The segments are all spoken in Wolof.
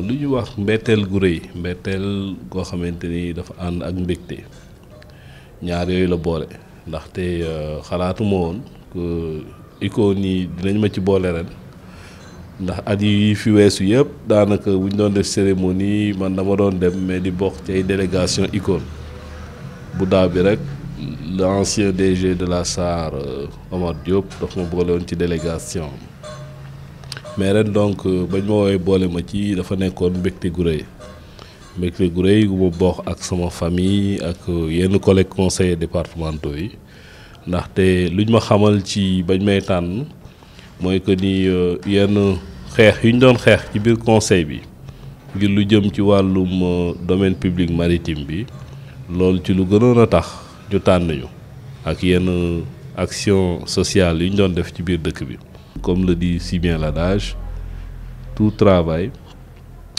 lu ñu wax mbetteel gu rëy mbetteel goo xamante ni dafa ànd ak mbégte ñaar yooyu la boole ndaxte xalaatuma woon que icônes yi dinañ ma ci boole ren ndax at yi fi weesu yëpp daanaka bu ñu doon def cérémonie man dama doon dem mais di bokk ci ay délégation icône bu daaw bi rek l'ancien DG de la SAR Omar Diop daf ma boole woon ci délégation mais ren donc bañ ma woowee boole ma ci dafa nekkoon mbégte gu rëy gu ma bokk ak sama famille ak yenn collègues conseillers départementaux yi ndaxte luñ ma xamal ci bañ may tànn mooy que ni yenn xeex yu ñu doon xeex ci biir conseil bi ngir lu jëm ci wàllum domaine public maritime bi loolu ci lu gënoon a tax ñu tànn ñu ak yenn action sociale yu ñu doon def ci biir dëkk bi. Comme le dit si bien l'adage, tout travail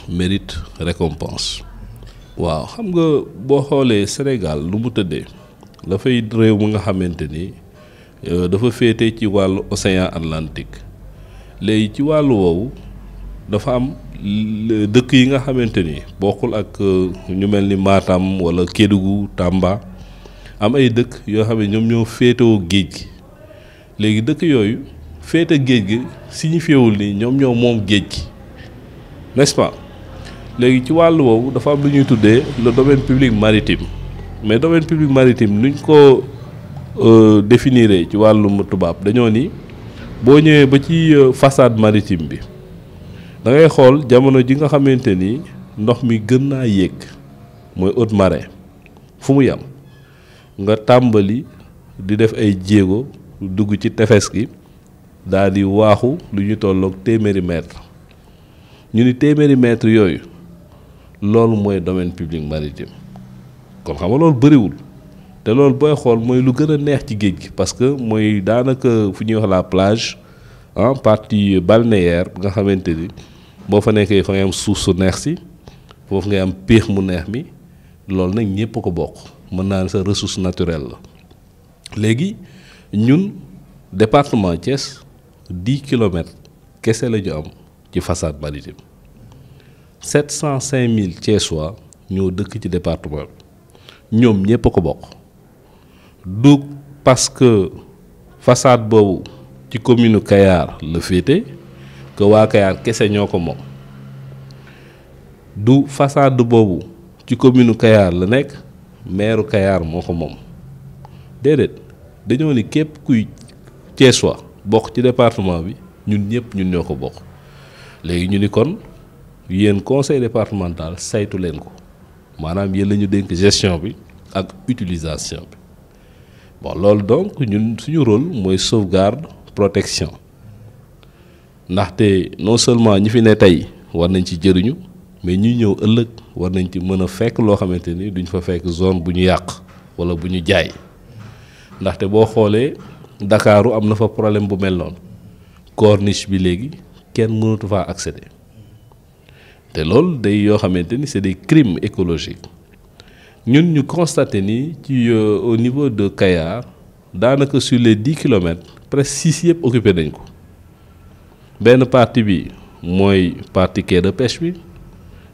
mérite récompense. waaw xam nga boo xoolee Sénégal lu mu tëddee dafay réew mu nga xamante ni dafa féete ci wàllu océan Atlantique léegi ci wàllu woowu dafa am dëkk yi nga xamante ni bokkul ak ñu mel ni Matam wala Kédougou Tamba am ay dëkk yoo xam ne ñoom ñoo féetewoo géej gi léegi dëkk yooyu féete géej gi signifiewul ni ñoom ñoo moom géej gi n'est-ce pas léegi ci wàllu woowu dafa am lu ñuy tuddee le domaine public maritime mais domaine public maritime nuñ ko définiré ci wàllum tubaab dañoo ni boo ñëwee ba ci façade maritime bi da ngay xool jamono ji nga xamante ni ndox mi gën naa yéeg mooy haute marée fu mu yam nga tàmbali di def ay jéego dugg ci tefes gi daal di waaxu lu ñu tolloog téeméeri mètre ñu ni téeméeri mètre yooyu loolu mooy domaine public maritime kon xam nga loolu bëriwul te loolu booy xool mooy lu gën a neex ci géej gi parce que mooy daanaka fu ñuy wax la plage partie balnéaire nga xamante ni boo fa nekkee fa ngay am suuf su neex si foofu ngay am péex mu neex mi loolu nag ñëpp ko bokk mën naa ne sa ressource naturelle la léegi ñun département Thiès 10 kilomètres kese la ñu am ci façade maritime 705 000 Thiessois ñoo dëkk ci département bi ñoom ñëpp ko bokk du parce que façade boobu ci commune Kayar la féete que waa Kayar kese ñoo ko moom du façade boobu ci commune Kayar la nekk maire Kayar moo ko moom déedéet dañoo ni képp kuy Thiessois bokk ci département bi ñun ñëpp ñun ñoo ko bokk léegi ñu ni kon yéen conseil départemental saytu leen ko maanaam yéen la ñu dénk gestion bi ak utilisation bi bon loolu donc ñun suñu rôle mooy sauvegarde protection ndaxte non seulement ñi fi ne tey war nañ ci jëriñu mais ñuy ñëw ëllëg war nañ ci mën a fekk loo xamante ni duñ fa fekk zone bu ñu yàq wala bu ñu jaay ndaxte boo xoolee Ndakaaru am na fa problème bu mel noonu corniche bi léegi kenn mënatu faa accéder te loolu day yoo xamante ni c'est des crimes écologiques ñun ñu constaté ni ci au niveau de Kayar daanaka sur les 10 kilomètres presque 6 yëpp occupé nañ ko benn partie bi mooy partie quai de pêche bi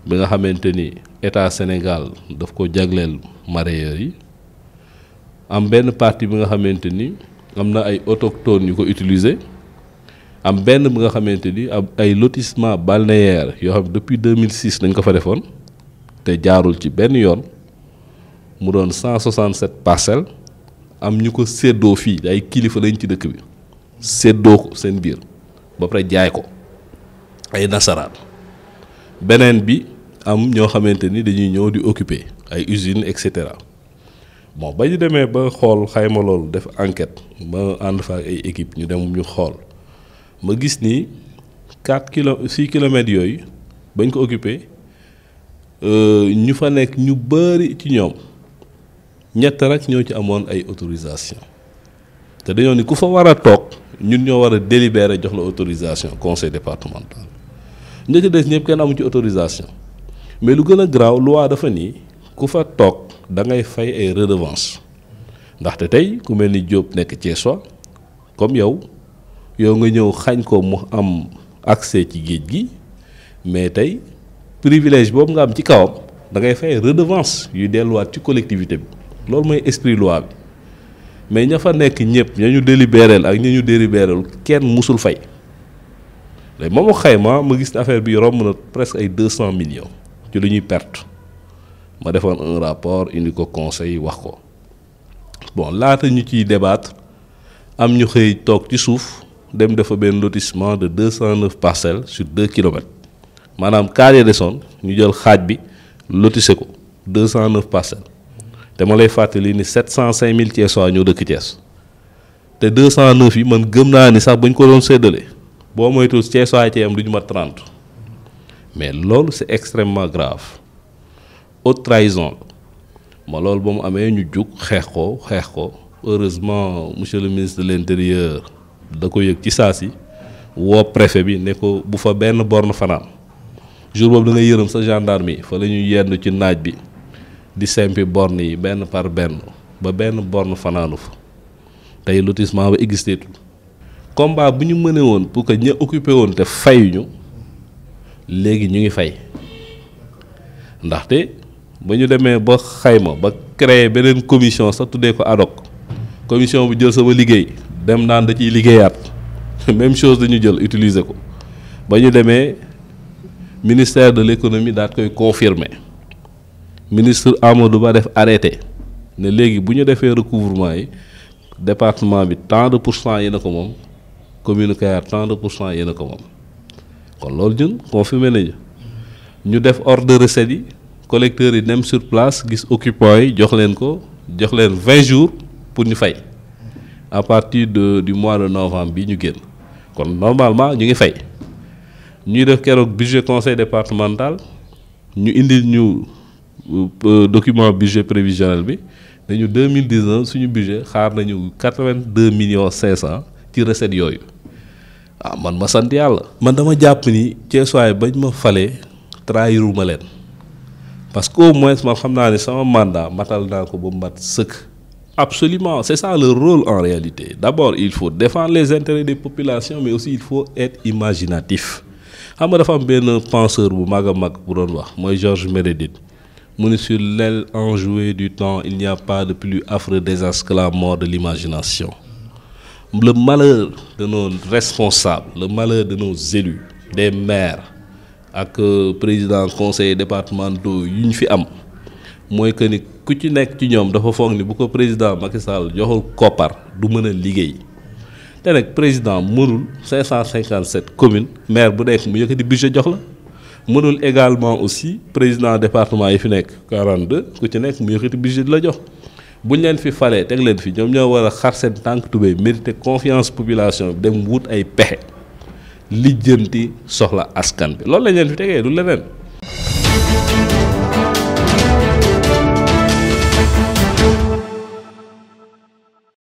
nga xamante ni état Sénégal daf ko jagleel mareyeurs yi am benn partie bi nga xamante ni am na ay autochtones yu ko utiliser am benn bi nga xamante ni ay lotissement balnéaire yoo xam depuis 2006 dañ ko fa defoon te jaarul ci benn yoon mu doon 167 parcelles am ñu ko séddoo fii ay kilifa lañ ci dëkk bi séddoo ko seen biir ba pare jaay ko ay nasaraan beneen bi am ñoo xamante ni dañuy ñëw di occuper ay usines et cetera bon ba ñu demee ba xool xayma loolu def enquête ma ànd fa ay équipe ñu dem ñu xool ma gis ni 6 kilomètres yooyu bañ ko occuper ñu fa nekk ñu bëri ci ñoom ñett rek ñoo ci amoon ay autorisation te dañoo ni ku fa war a toog ñun ñoo war a délibérer jox la autorisation conseil départemental ña ci des ñëpp kenn amu ci autorisation mais lu gën a graaw loi dafa ni ku fa toog da ngay fay ay redevance ndaxte tey ku mel ni Diop nekk Thiessois comme yow nga ñëw xañ ko mu am accès ci géej gi mais tey privilège boobu nga am ci kawam da ngay fay redevance yuy delluwaat ci collectivité bi loolu mooy esprit loi bi mais ña fa nekk ñëpp ña ñu délibéréel ak ña ñu délibéréel kenn musul fay léegi moom xayma ma gis ne affaire bi romb na presque ay 200 millions ci lu ñuy perte ma defoon un rapport indi ko conseil wax ko bon laata ñu ciy débattre am ñu xëy toog ci suuf dem dafa benn lotissement de 209 parcelles sur 2 kilomètres maanaam carré de son ñu jël xaaj bi lotissé ko 209 parcelles te ma lay fàttali ni 705 000 Thiessois ñoo dëkk Thiès te 209 yi man gëm naa ni sax bañ ko doon séddale boo moytu Thiessois ci am du ñu mat 30 mais loolu c'est extrêmement grave haute trahison ma loolu ba mu amee ñu jug xeex ko heureusement monsieur le ministre de l'intérieur da ko yëg ci saa si woo préfet bi ne ko bu fa benn borne fanaan jour boobu da ngay yërëm sa gendarme yi fa la ñuy yenn ci naaj bi di sempi borne yi benn par benn ba benn borne fanaanu fa tey lotissement ba existé tout combat bu ñu mënee woon pour que ña occupé woon te fayuñu léegi ñu ngi fay ndaxte ba ñu demee ba xayma ba créer beneen commission sax tuddee ko ad hoc commission bu jël sama liggéey dem naan da ciy liggéeyaat même chose dañu jël utiliser ko ba ñu demee ministère de l'économie daat koy confirmer ministre Amadou Ba def arrêté ne léegi bu ñu defee recouvrement yi département bi tant de % yéen a ko moom commune Kayar tant de % yéen a ko moom kon loolu ñun confirmé nañu ñu def ordre de recette yi collecteurs yi dem sur place gis occupants yi jox leen 20 jours pour ñu fay à partir du mois de novembre bi ñu génn kon normalement ñu ngi fay ñuy def keroog budget conseil départemental ñu indil ñu document budget prévisionnel bi dañu 2019 suñu budget xaar nañu 82 millions 500 ci recette yooyu man ma sant yàlla. man dama jàpp ni Thiessois bañ ma falee trahiruma leen parce que au moins man xam naa ne sama mandat matal naa ko ba mat sëkk. Absolument, c'est ça le rôle en réalité. D'abord, il faut défendre les intérêts des populations, mais aussi il faut être imaginatif. xam nga dafa am benn penseur bu mag a mag bu doon wax mooy Georges Meredith mu ne sur l'aile enjouée du temps il n'y a pas de plus affreux désastre que la mort de l'imagination. Le malheur de nos responsables, le malheur de nos élus, des maires ak présidents conseillers départementaux yu ñu fi am mooy que ni ku ci nekk ci ñoom dafa foog ni bu ko président Macky Sall joxul koppar du mën a liggéey te nag président mënul 557 communes maire bu nekk mu yëkkati budget jox la mënul également aussi président département yi fi nekk 42 ku ci nekk mu yëkkati budget di la jox buñ leen fi falee teg leen fi ñoom ñoo war a xar seen tànk tubéy mérité confiance population bi dem wut ay pexe lijjanti soxla askan bi loolu lañ leen fi tegee du leneen.